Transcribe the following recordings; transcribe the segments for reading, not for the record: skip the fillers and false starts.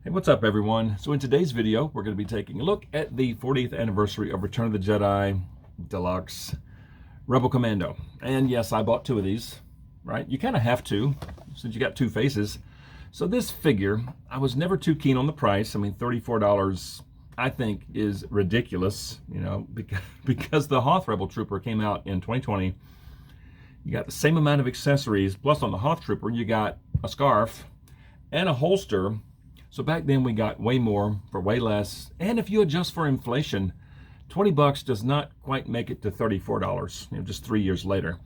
Hey, what's up everyone? So in today's video, we're going to be taking a look at the 40th anniversary of Return of the Jedi Deluxe Rebel Commando. And yes, I bought two of these, right? You kind of have to, since you got two faces. So this figure, I was never too keen on the price. I mean, $34, I think, is ridiculous, you know, because the Hoth Rebel Trooper came out in 2020. You got the same amount of accessories, plus on the Hoth Trooper, you got a scarf and a holster. So back then we got way more for way less. And if you adjust for inflation, 20 bucks does not quite make it to $34, you know, just 3 years later.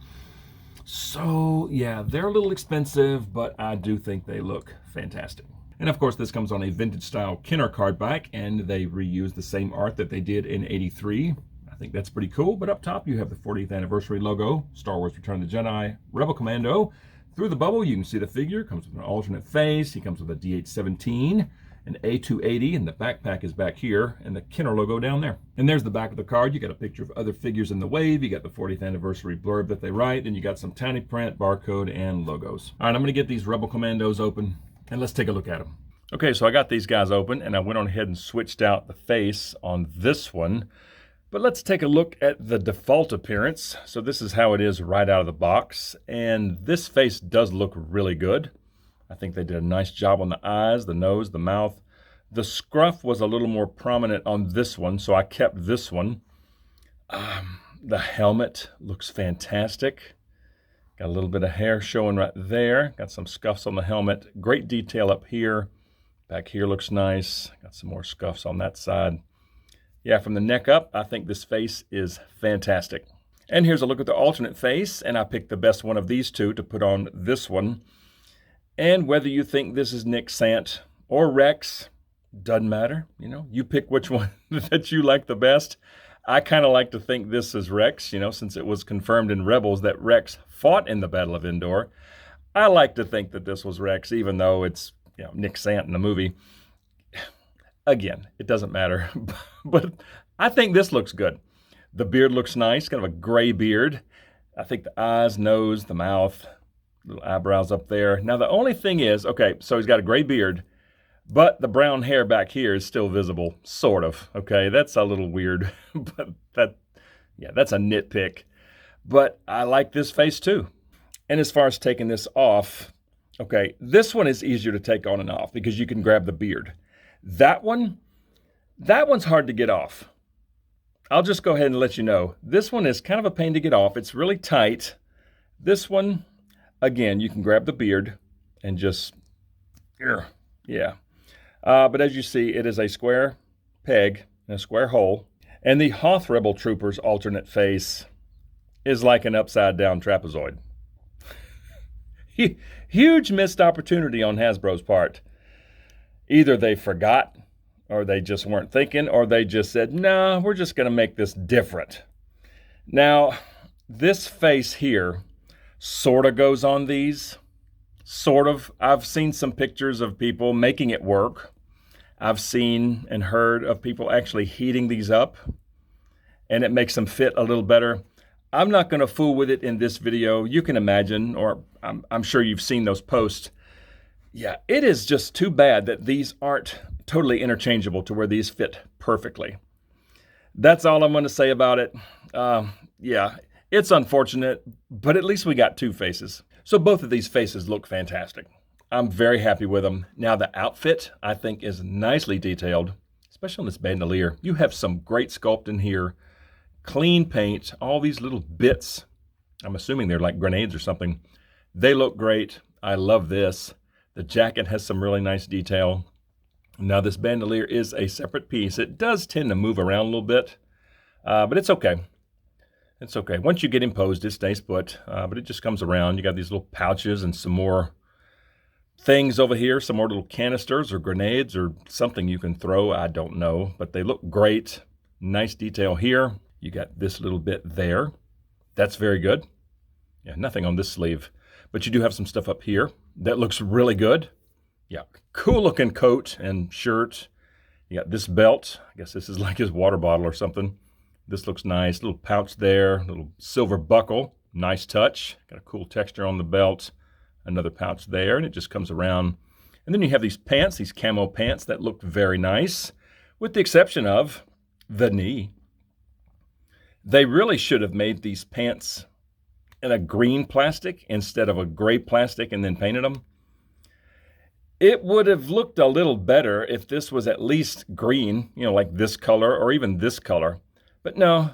So yeah, they're a little expensive, but I do think they look fantastic. And of course, this comes on a vintage style Kenner card back, and they reuse the same art that they did in '83. I think that's pretty cool. But up top, you have the 40th anniversary logo, Star Wars Return of the Jedi, Rebel Commando. Through the bubble, you can see the figure comes with an alternate face. He comes with a D817, an A280, and the backpack is back here, and the Kenner logo down there. And there's the back of the card. You got a picture of other figures in the wave. You got the 40th anniversary blurb that they write, and you got some tiny print, barcode, and logos. All right, I'm gonna get these Rebel Commandos open, and let's take a look at them. Okay, so I got these guys open, and I went on ahead and switched out the face on this one. But let's take a look at the default appearance. So this is how it is right out of the box. And this face does look really good. I think they did a nice job on the eyes, the nose, the mouth. The scruff was a little more prominent on this one, so I kept this one. The helmet looks fantastic. Got a little bit of hair showing right there. Got some scuffs on the helmet. Great detail up here. Back here looks nice. Got some more scuffs on that side. Yeah, from the neck up, I think this face is fantastic. And here's a look at the alternate face, and I picked the best one of these two to put on this one. And whether you think this is Nick Sant or Rex, doesn't matter. You know, you pick which one that you like the best. I kind of like to think this is Rex, you know, since it was confirmed in Rebels that Rex fought in the Battle of Endor. I like to think that this was Rex, even though it's, you know, Nick Sant in the movie. Again, it doesn't matter, but I think this looks good. The beard looks nice, kind of a gray beard. I think the eyes, nose, the mouth, little eyebrows up there. Now, the only thing is, okay, so he's got a gray beard, but the brown hair back here is still visible, sort of, okay? That's a little weird, but that's a nitpick. But I like this face too. And as far as taking this off, okay, this one is easier to take on and off because you can grab the beard. That one's hard to get off. I'll just go ahead and let you know. This one is kind of a pain to get off. It's really tight. This one, again, you can grab the beard and just, yeah. But as you see, it is a square peg and a square hole. And the Hoth Rebel Trooper's alternate face is like an upside down trapezoid. Huge missed opportunity on Hasbro's part. Either they forgot, or they just weren't thinking, or they just said, nah, we're just going to make this different. Now, this face here sort of goes on these. Sort of. I've seen some pictures of people making it work. I've seen and heard of people actually heating these up, and it makes them fit a little better. I'm not going to fool with it in this video. You can imagine, or I'm sure you've seen those posts. Yeah, it is just too bad that these aren't totally interchangeable to where these fit perfectly. That's all I'm going to say about it. Yeah, it's unfortunate, but at least we got two faces. So both of these faces look fantastic. I'm very happy with them. Now the outfit, I think, is nicely detailed, especially on this bandolier. You have some great sculpting here, clean paint, all these little bits. I'm assuming they're like grenades or something. They look great. I love this. The jacket has some really nice detail. Now this bandolier is a separate piece. It does tend to move around a little bit, but it's okay. It's okay. Once you get imposed, it stays put, but it just comes around. You got these little pouches and some more things over here, some more little canisters or grenades or something you can throw. I don't know, but they look great. Nice detail here. You got this little bit there. That's very good. Yeah, nothing on this sleeve, but you do have some stuff up here. That looks really good. Yeah, cool looking coat and shirt. You got this belt. I guess this is like his water bottle or something. This looks nice. Little pouch there, little silver buckle. Nice touch. Got a cool texture on the belt. Another pouch there, and it just comes around. And then you have these pants, these camo pants that look very nice, with the exception of the knee. They really should have made these pants in a green plastic instead of a gray plastic and then painted them. It would have looked a little better if this was at least green, you know, like this color or even this color. But no,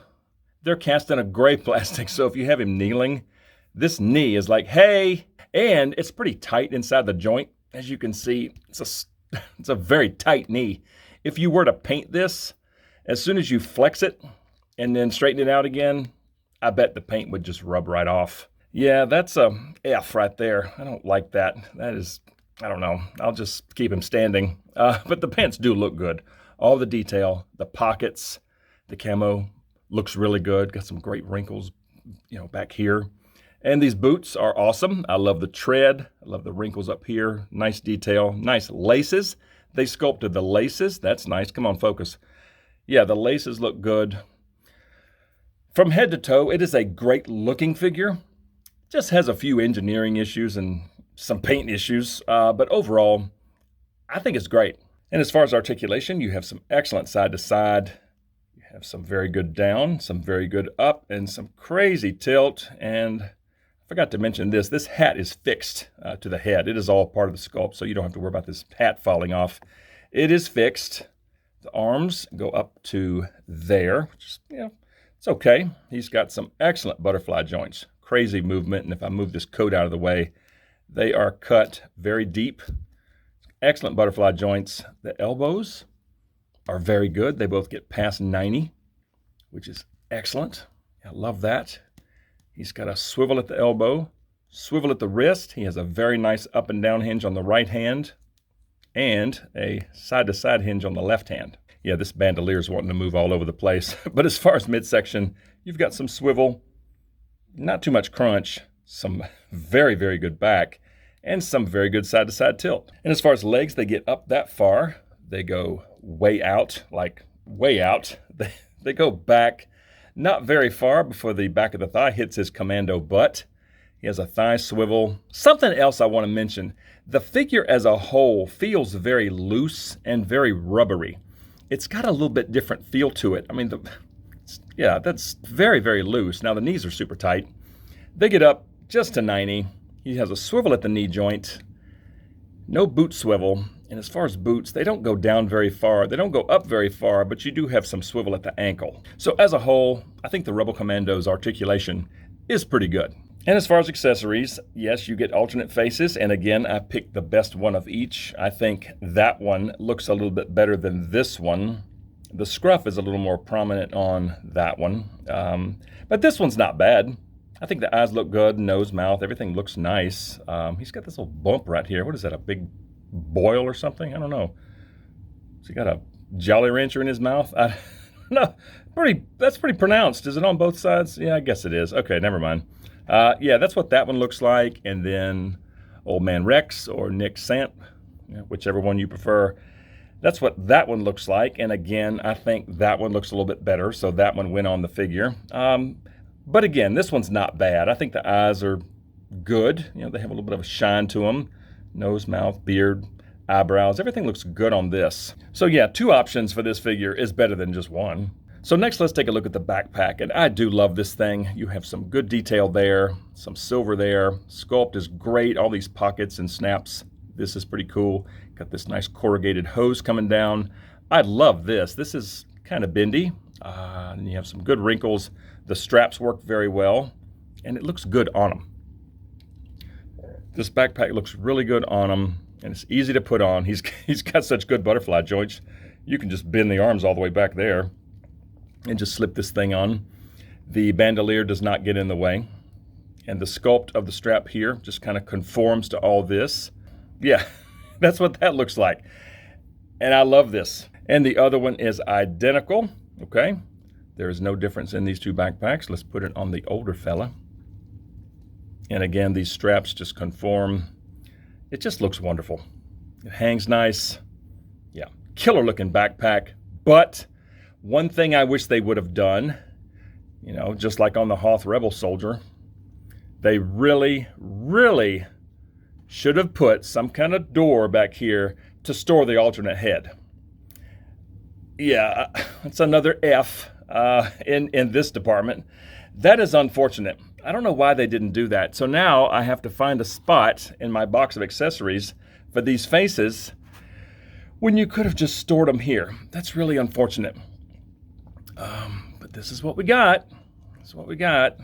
they're cast in a gray plastic. So if you have him kneeling, this knee is like, hey, and it's pretty tight inside the joint. As you can see, it's a very tight knee. If you were to paint this, as soon as you flex it and then straighten it out again, I bet the paint would just rub right off. Yeah, that's a F right there. I don't like that. That is, I don't know. I'll just keep him standing. But the pants do look good. All the detail, the pockets, the camo looks really good. Got some great wrinkles, you know, back here. And these boots are awesome. I love the tread. I love the wrinkles up here. Nice detail, nice laces. They sculpted the laces. That's nice. Come on, focus. Yeah, the laces look good. From head to toe, it is a great looking figure. Just has a few engineering issues and some paint issues, but overall, I think it's great. And as far as articulation, you have some excellent side to side. You have some very good down, some very good up, and some crazy tilt. And I forgot to mention this. This hat is fixed to the head. It is all part of the sculpt, so you don't have to worry about this hat falling off. It is fixed. The arms go up to there, which is, you know, it's okay. He's got some excellent butterfly joints. Crazy movement. And if I move this coat out of the way, they are cut very deep. Excellent butterfly joints. The elbows are very good. They both get past 90, which is excellent. I love that. He's got a swivel at the elbow, swivel at the wrist. He has a very nice up and down hinge on the right hand and a side-to-side hinge on the left hand. Yeah, this bandolier is wanting to move all over the place. But as far as midsection, you've got some swivel, not too much crunch, some very, very good back, and some very good side-to-side tilt. And as far as legs, they get up that far. They go way out, like way out. They go back not very far before the back of the thigh hits his commando butt. He has a thigh swivel. Something else I want to mention. The figure as a whole feels very loose and very rubbery. It's got a little bit different feel to it. I mean, yeah, that's very, very loose. Now, the knees are super tight. They get up just to 90. He has a swivel at the knee joint. No boot swivel. And as far as boots, they don't go down very far. They don't go up very far, but you do have some swivel at the ankle. So as a whole, I think the Rebel Commando's articulation is pretty good. And as far as accessories, yes, you get alternate faces. And again, I picked the best one of each. I think that one looks a little bit better than this one. The scruff is a little more prominent on that one. But this one's not bad. I think the eyes look good, nose, mouth, everything looks nice. He's got this little bump right here. What is that, a big boil or something? I don't know. Has he got a Jolly Rancher in his mouth? No, that's pretty pronounced. Is it on both sides? Yeah, I guess it is. Okay, never mind. Yeah, that's what that one looks like. And then Old Man Rex or Nick Sant, whichever one you prefer. That's what that one looks like. And again, I think that one looks a little bit better. So that one went on the figure. But again, this one's not bad. I think the eyes are good. You know, they have a little bit of a shine to them. Nose, mouth, beard, eyebrows. Everything looks good on this. So yeah, 2 options for this figure is better than just one. So next, let's take a look at the backpack. And I do love this thing. You have some good detail there, some silver there. Sculpt is great. All these pockets and snaps. This is pretty cool. Got this nice corrugated hose coming down. I love this. This is kind of bendy. And you have some good wrinkles. The straps work very well, and it looks good on them. This backpack looks really good on him, and it's easy to put on. He's got such good butterfly joints. You can just bend the arms all the way back there and just slip this thing on. The bandolier does not get in the way, and the sculpt of the strap here just kind of conforms to all this. Yeah, that's what that looks like, and I love this. And the other one is identical, okay? There is no difference in these 2 backpacks. Let's put it on the older fella. And again, these straps just conform. It just looks wonderful. It hangs nice. Yeah, killer looking backpack. But one thing I wish they would have done, you know, just like on the Hoth Rebel Soldier, they really, really should have put some kind of door back here to store the alternate head. Yeah, it's another F in this department. That is unfortunate. I don't know why they didn't do that. So now I have to find a spot in my box of accessories for these faces when you could have just stored them here. That's really unfortunate. But this is what we got. This is what we got.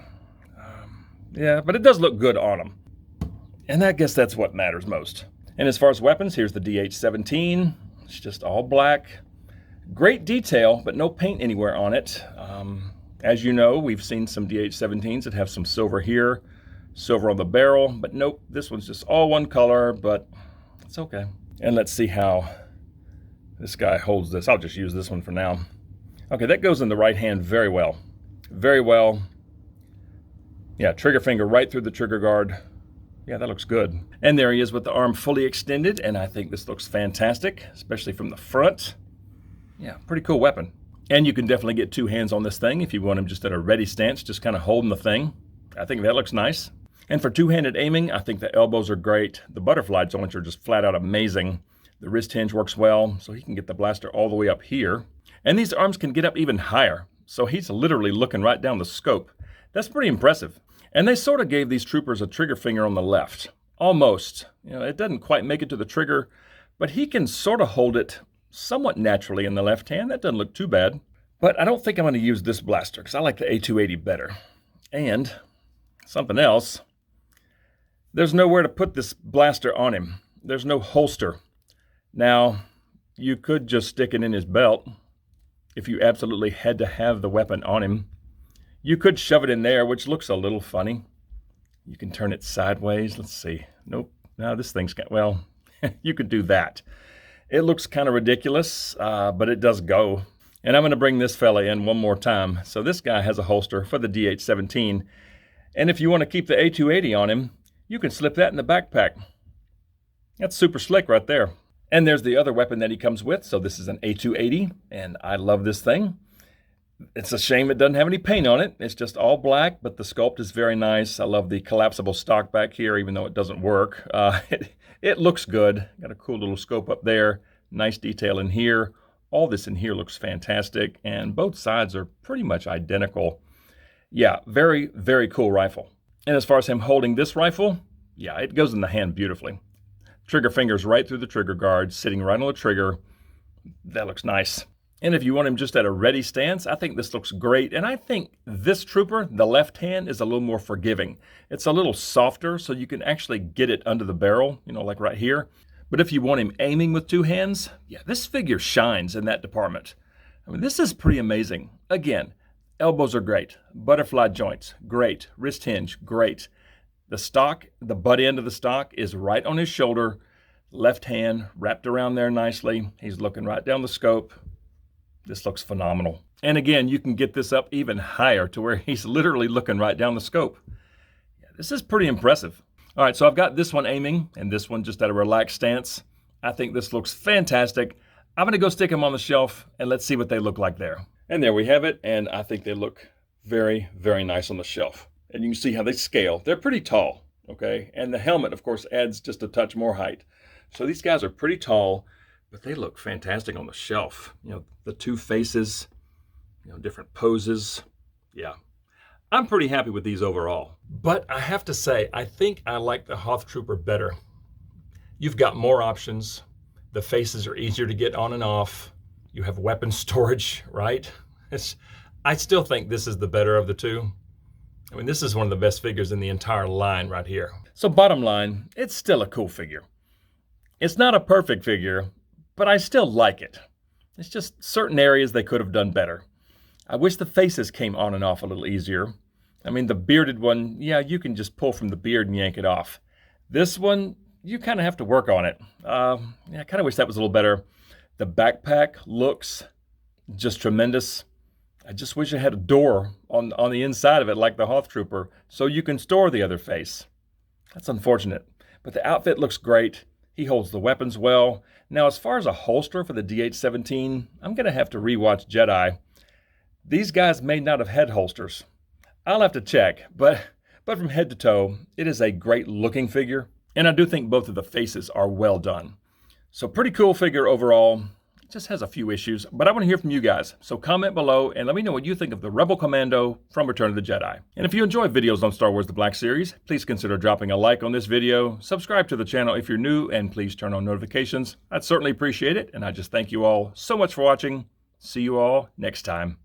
Yeah, but it does look good on them. And I guess that's what matters most. And as far as weapons, here's the DH-17. It's just all black. Great detail, but no paint anywhere on it. As you know, we've seen some DH-17s that have some silver here, silver on the barrel, but nope, this one's just all one color, but it's okay. And let's see how this guy holds this. I'll just use this one for now. Okay, that goes in the right hand very well. Very well. Yeah, trigger finger right through the trigger guard. Yeah, that looks good. And there he is with the arm fully extended, and I think this looks fantastic, especially from the front. Yeah, pretty cool weapon. And you can definitely get two hands on this thing if you want him just at a ready stance, just kind of holding the thing. I think that looks nice. And for two-handed aiming, I think the elbows are great. The butterfly joints are just flat out amazing. The wrist hinge works well, so he can get the blaster all the way up here. And these arms can get up even higher, so he's literally looking right down the scope. That's pretty impressive. And they sort of gave these troopers a trigger finger on the left. Almost. You know, it doesn't quite make it to the trigger, but he can sort of hold it somewhat naturally in the left hand. That doesn't look too bad. But I don't think I'm going to use this blaster because I like the A280 better. And something else, there's nowhere to put this blaster on him. There's no holster. Now, you could just stick it in his belt if you absolutely had to have the weapon on him. You could shove it in there, which looks a little funny. You can turn it sideways. Let's see. Nope. No, this thing's got, well, you could do that. It looks kind of ridiculous, but it does go. And I'm going to bring this fella in one more time. So this guy has a holster for the DH-17. And if you want to keep the A280 on him, you can slip that in the backpack. That's super slick right there. And there's the other weapon that he comes with. So this is an A280, and I love this thing. It's a shame it doesn't have any paint on it. It's just all black, but the sculpt is very nice. I love the collapsible stock back here, even though it doesn't work. It looks good. Got a cool little scope up there. Nice detail in here. All this in here looks fantastic, and both sides are pretty much identical. Yeah, very, very cool rifle. And as far as him holding this rifle, yeah, it goes in the hand beautifully. Trigger fingers right through the trigger guard, sitting right on the trigger. That looks nice. And if you want him just at a ready stance, I think this looks great. And I think this trooper, the left hand, is a little more forgiving. It's a little softer, so you can actually get it under the barrel, you know, like right here. But if you want him aiming with two hands, yeah, this figure shines in that department. I mean, this is pretty amazing. Again, elbows are great. Butterfly joints, great. Wrist hinge, great. The stock, the butt end of the stock is right on his shoulder. Left hand wrapped around there nicely. He's looking right down the scope. This looks phenomenal. And again, you can get this up even higher to where he's literally looking right down the scope. Yeah, this is pretty impressive. All right, so I've got this one aiming and this one just at a relaxed stance. I think this looks fantastic. I'm gonna go stick them on the shelf and let's see what they look like there. And there we have it. And I think they look very, very nice on the shelf. And you can see how they scale. They're pretty tall, okay? And the helmet, of course, adds just a touch more height. So these guys are pretty tall, but they look fantastic on the shelf. You know, the two faces, you know, different poses. Yeah, I'm pretty happy with these overall. But I have to say, I think I like the Hoth Trooper better. You've got more options. The faces are easier to get on and off. You have weapon storage, right? I still think this is the better of the two. I mean, this is one of the best figures in the entire line right here. So bottom line, it's still a cool figure. It's not a perfect figure, but I still like it. It's just certain areas they could have done better. I wish the faces came on and off a little easier. I mean, the bearded one, yeah, you can just pull from the beard and yank it off. This one, you kind of have to work on it. Yeah, I kind of wish that was a little better. The backpack looks just tremendous. I just wish it had a door on the inside of it like the Hoth Trooper so you can store the other face. That's unfortunate. But the outfit looks great. He holds the weapons well. Now, as far as a holster for the DH-17, I'm going to have to rewatch Jedi. These guys may not have had holsters. I'll have to check, but from head to toe, it is a great looking figure. And I do think both of the faces are well done. So pretty cool figure overall. It just has a few issues, but I want to hear from you guys. So comment below and let me know what you think of the Rebel Commando from Return of the Jedi. And if you enjoy videos on Star Wars The Black Series, please consider dropping a like on this video, subscribe to the channel if you're new, and please turn on notifications. I'd certainly appreciate it, and I just thank you all so much for watching. See you all next time.